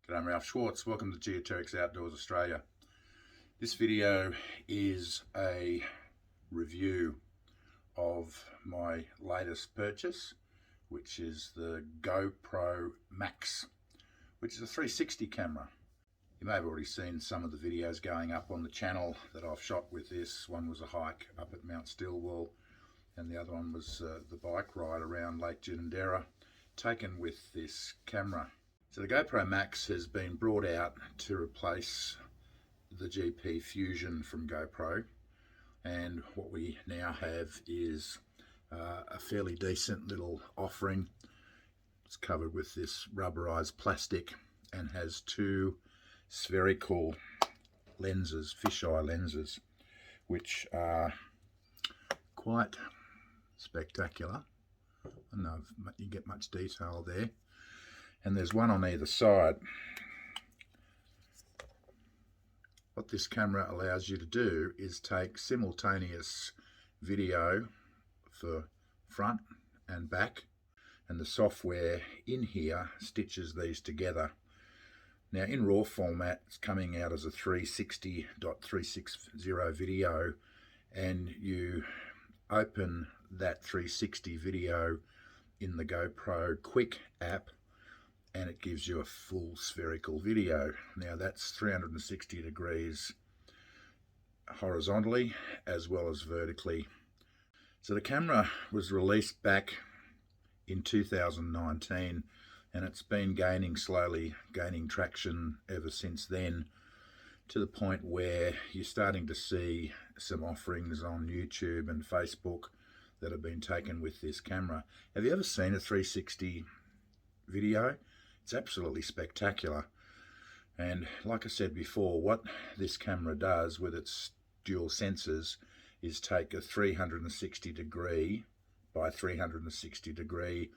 G'day, I'm Ralph Schwarz. Welcome to Geoterrics Outdoors Australia. This video is a review of my latest purchase, which is the GoPro Max, which is a 360 camera. You may have already seen some of the videos going up on the channel that I've shot with this. One was a hike up at Mount Stillwell, and the other one was the bike ride around Lake Ginninderra, taken with this camera. So the GoPro Max has been brought out to replace the GP Fusion from GoPro, and what we now have is a fairly decent little offering. It's covered with this rubberized plastic and has two spherical lenses, fisheye lenses, which are quite spectacular. I don't know if you get much detail there. And there's one on either side. What this camera allows you to do is take simultaneous video for front and back, and the software in here stitches these together. Now in RAW format, it's coming out as a 360.360 video, and you open that 360 video in the GoPro Quick app, and it gives you a full spherical video. Now that's 360 degrees horizontally as well as vertically. So the camera was released back in 2019, and it's been slowly gaining traction ever since then, to the point where you're starting to see some offerings on YouTube and Facebook that have been taken with this camera. Have you ever seen a 360 video? It's absolutely spectacular. And like I said before, what this camera does with its dual sensors is take a 360 degree by 360 degree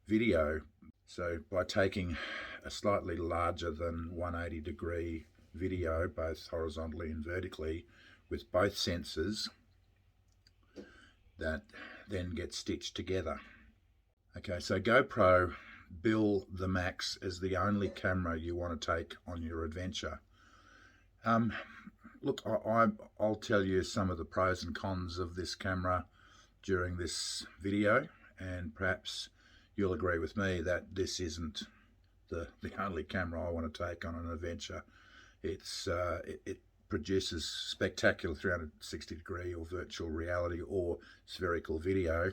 video. So by taking a slightly larger than 180 degree video, both horizontally and vertically, with both sensors, that then gets stitched together. Okay, so GoPro bill the Max as the only camera you want to take on your adventure. Look, I'll tell you some of the pros and cons of this camera during this video, and perhaps you'll agree with me that this isn't the only camera I want to take on an adventure. It produces spectacular 360 degree or virtual reality or spherical video,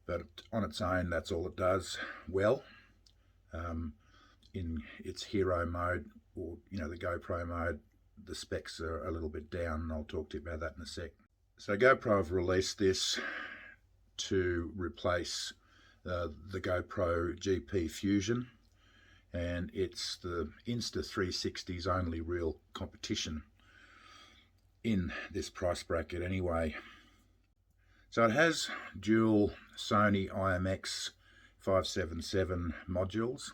but on its own, that's all it does well. In its hero mode, or the GoPro mode, the specs are a little bit down, and I'll talk to you about that in a sec. So GoPro have released this to replace the GoPro GP Fusion, and it's the Insta360's only real competition in this price bracket anyway. So it has dual Sony IMX 577 modules,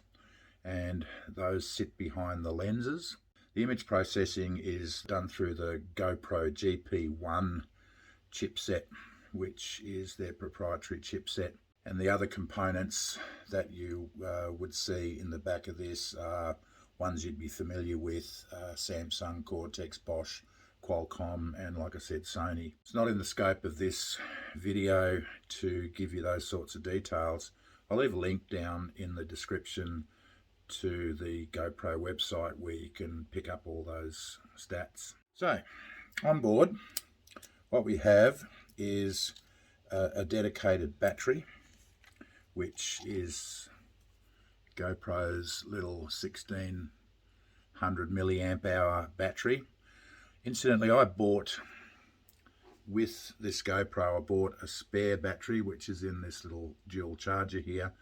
and those sit behind the lenses. The image processing is done through the GoPro GP1 chipset, which is their proprietary chipset. And the other components that you would see in the back of this are ones you'd be familiar with: Samsung, Cortex, Bosch, Qualcomm, and like I said, Sony. It's not in the scope of this video to give you those sorts of details. I'll leave a link down in the description to the GoPro website where you can pick up all those stats. So on board, what we have is a dedicated battery, which is GoPro's little 1600 milliamp hour battery. Incidentally, with this GoPro, I bought a spare battery, which is in this little dual charger here,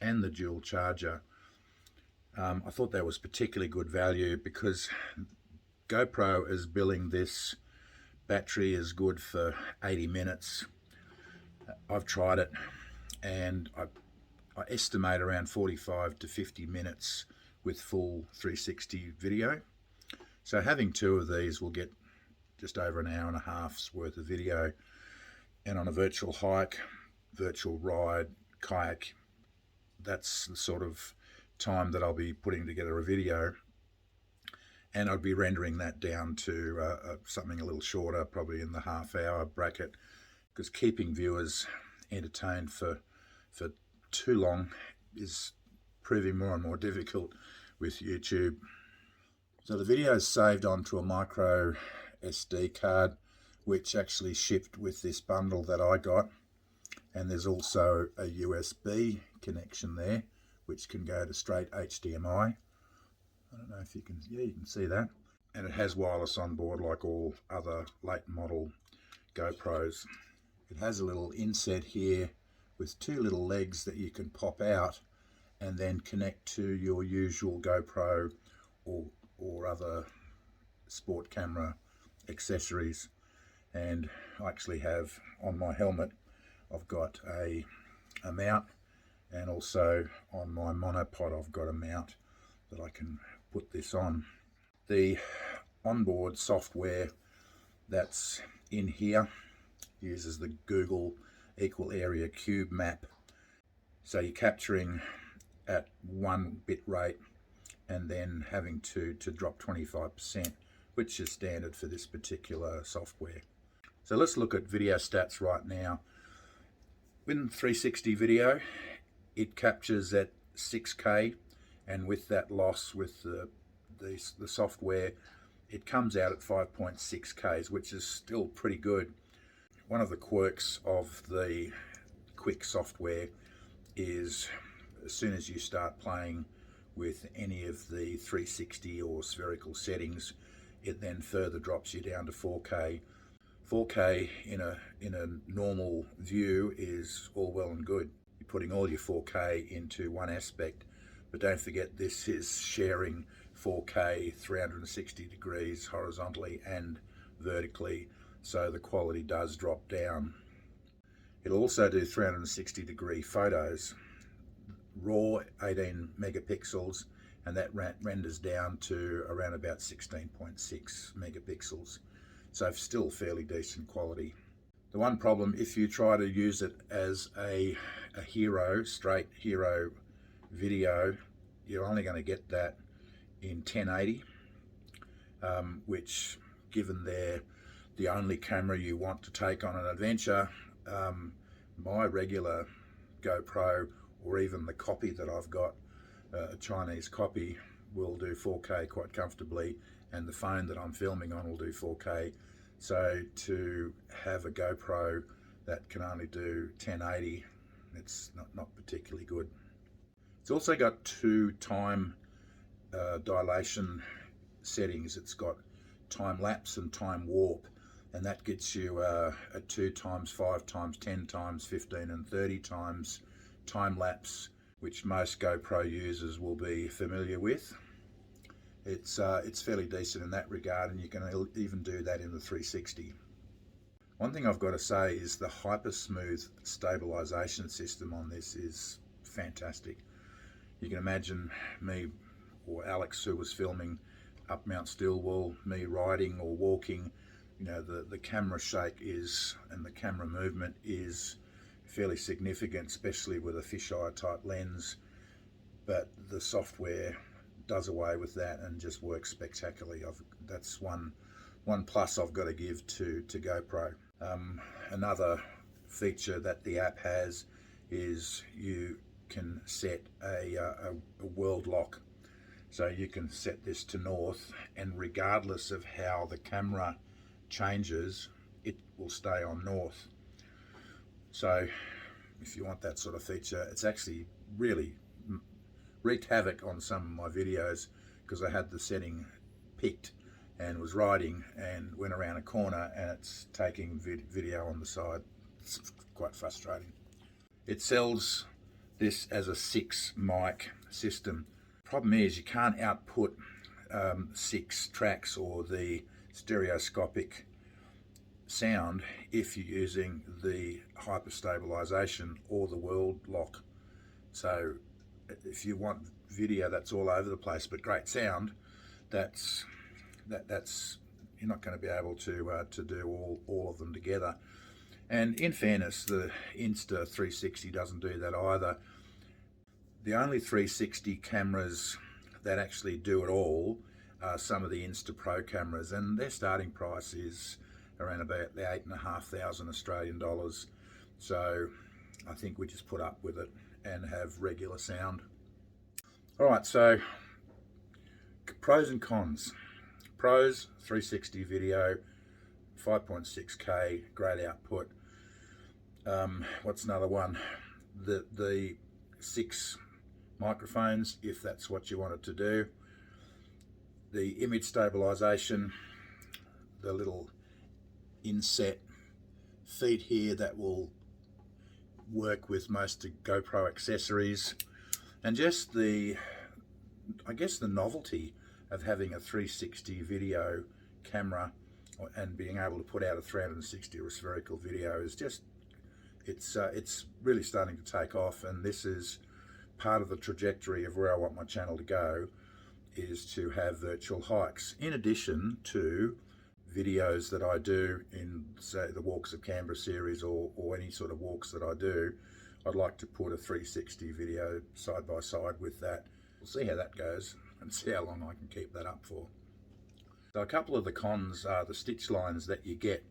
and the dual charger. I thought that was particularly good value because GoPro is billing this battery as good for 80 minutes. I've tried it, and I estimate around 45 to 50 minutes with full 360 video. So having two of these will get just over an hour and a half's worth of video, and on a virtual hike, virtual ride, kayak, that's the sort of time that I'll be putting together a video and I'd be rendering that down to something a little shorter, probably in the half-hour bracket, because keeping viewers entertained for too long is proving more and more difficult with YouTube. So the video is saved onto a micro SD card, which actually shipped with this bundle that I got, and there's also a USB connection there, which can go to straight HDMI. I don't know if you can, yeah, you can see that. And it has wireless on board like all other late model GoPros. It has a little inset here with two little legs that you can pop out and then connect to your usual GoPro or other sport camera accessories. And I actually have on my helmet, I've got a mount, and also on my monopod I've got a mount that I can put this on. The onboard software that's in here uses the Google Equal Area Cube map. So you're capturing at 1 bit rate and then having to drop 25%, which is standard for this particular software. So let's look at video stats right now. In 360 video, it captures at 6K, and with that loss with the software, it comes out at 5.6Ks, which is still pretty good. One of the quirks of the quick software is as soon as you start playing with any of the 360 or spherical settings, it then further drops you down to 4K. 4K in a normal view is all well and good. You're putting all your 4K into one aspect, but don't forget this is sharing 4K 360 degrees horizontally and vertically, so the quality does drop down. It'll also do 360 degree photos, raw 18 megapixels, and that renders down to around about 16.6 megapixels. So still fairly decent quality. The one problem, if you try to use it as a straight hero video, you're only going to get that in 1080, which, given they're the only camera you want to take on an adventure, my regular GoPro, or even the copy that I've got, a Chinese copy, will do 4K quite comfortably, and the phone that I'm filming on will do 4K. So to have a GoPro that can only do 1080, it's not particularly good. It's also got two time dilation settings. It's got time lapse and time warp, and that gets you a 2 times, 5 times, 10 times, 15 and 30 times time lapse, which most GoPro users will be familiar with. It's fairly decent in that regard, and you can even do that in the 360. One thing I've got to say is the hyper smooth stabilization system on this is fantastic. You can imagine me or Alex, who was filming up Mount Stillwell, me riding or walking, you know, the camera shake is, and the camera movement is fairly significant, especially with a fisheye type lens, but the software does away with that and just works spectacularly. That's one plus I've got to give to GoPro. Another feature that the app has is you can set a world lock. So you can set this to north, and regardless of how the camera changes, it will stay on north. So if you want that sort of feature, it's actually really wreaked havoc on some of my videos, because I had the setting picked and was riding and went around a corner and it's taking video on the side. It's quite frustrating. It sells this as a 6 mic system. Problem is you can't output 6 tracks or the stereoscopic sound if you're using the hyper stabilization or the world lock. So if you want video that's all over the place but great sound, that's you're not going to be able to do all of them together. And in fairness, the Insta360 doesn't do that either. The only 360 cameras that actually do it all some of the Insta Pro cameras, and their starting price is around about the 8,500 Australian dollars. So I think we just put up with it and have regular sound. All right, so pros and cons. Pros: 360 video, 5.6K, great output. What's another one? The 6 microphones, if that's what you wanted to do. The image stabilization, the little inset feet here that will work with most of GoPro accessories, and just I guess the novelty of having a 360 video camera and being able to put out a 360 or spherical video is just, it's really starting to take off. And this is part of the trajectory of where I want my channel to go, is to have virtual hikes in addition to videos that I do in, say, the Walks of Canberra series or any sort of walks that I do. I'd like to put a 360 video side by side with that. We'll see how that goes and see how long I can keep that up for. So a couple of the cons are the stitch lines that you get.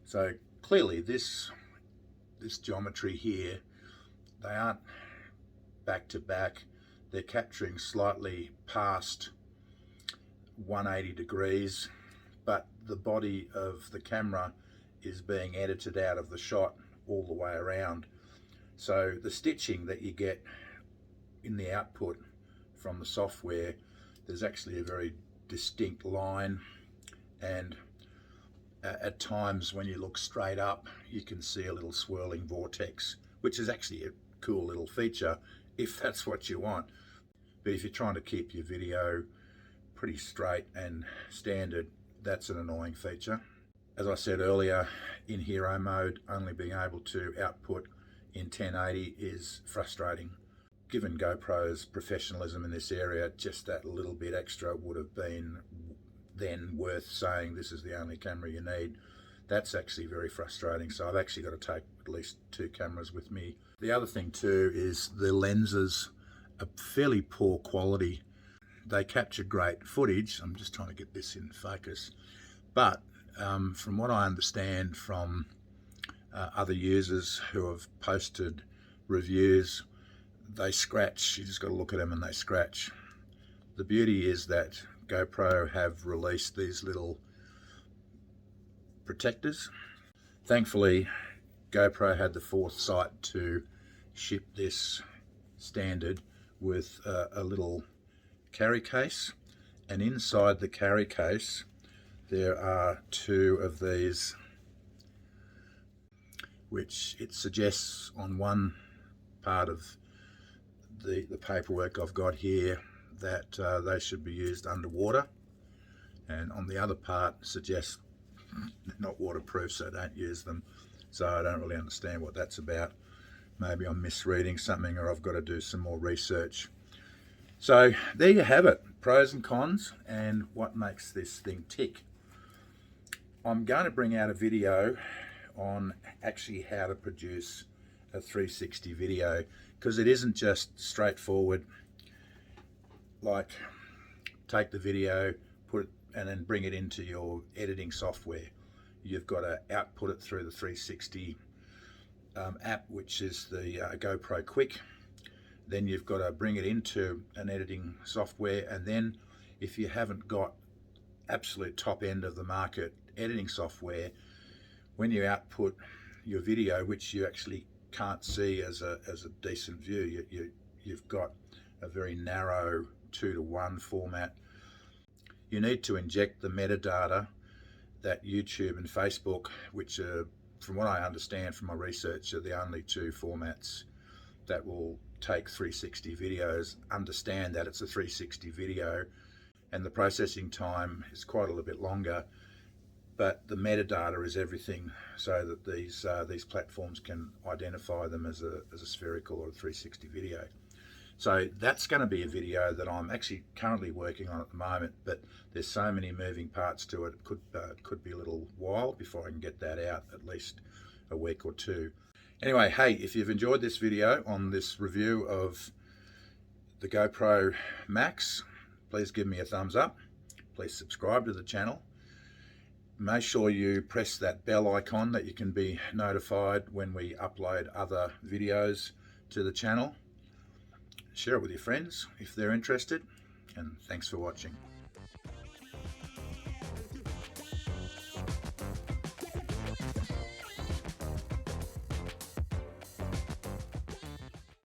So clearly this geometry here, they aren't back to back. They're capturing slightly past 180 degrees, but the body of the camera is being edited out of the shot all the way around. So the stitching that you get in the output from the software, there's actually a very distinct line, and at times when you look straight up you can see a little swirling vortex, which is actually a cool little feature if that's what you want. But if you're trying to keep your video pretty straight and standard, that's an annoying feature. As I said earlier, in hero mode, only being able to output in 1080 is frustrating. Given GoPro's professionalism in this area, just that little bit extra would have been then worth saying this is the only camera you need. That's actually very frustrating, so I've actually got to take at least 2 cameras with me. The other thing too is the lenses are fairly poor quality. They capture great footage. I'm just trying to get this in focus, but from what I understand from other users who have posted reviews, they scratch. You just got to look at them and they scratch. The beauty is that GoPro have released these little protectors. Thankfully, GoPro had the foresight to ship this standard with a little carry case, and inside the carry case there are 2 of these, which it suggests on one part of the paperwork I've got here that they should be used underwater, and on the other part suggests not waterproof, so don't use them. So I don't really understand what that's about. Maybe I'm misreading something, or I've got to do some more research. So there you have it, pros and cons and what makes this thing tick. I'm going to bring out a video on actually how to produce a 360 video, because it isn't just straightforward like take the video, put it, and then bring it into your editing software. You've got to output it through the 360 app, which is the GoPro Quick. Then you've got to bring it into an editing software, and then if you haven't got absolute top end of the market editing software, when you output your video, which you actually can't see as a decent view, you've got a very narrow 2:1 format. You need to inject the metadata that YouTube and Facebook, which are, from what I understand from my research, are the only 2 formats that will take 360 videos, understand that it's a 360 video, and the processing time is quite a little bit longer, but the metadata is everything, so that these platforms can identify them as a spherical or a 360 video. So that's going to be a video that I'm actually currently working on at the moment, but there's so many moving parts to it. It could be a little while before I can get that out, at least a week or 2. Anyway, hey, if you've enjoyed this video on this review of the GoPro Max, please give me a thumbs up. please subscribe to the channel. Make sure you press that bell icon that you can be notified when we upload other videos to the channel. Share it with your friends if they're interested, and thanks for watching.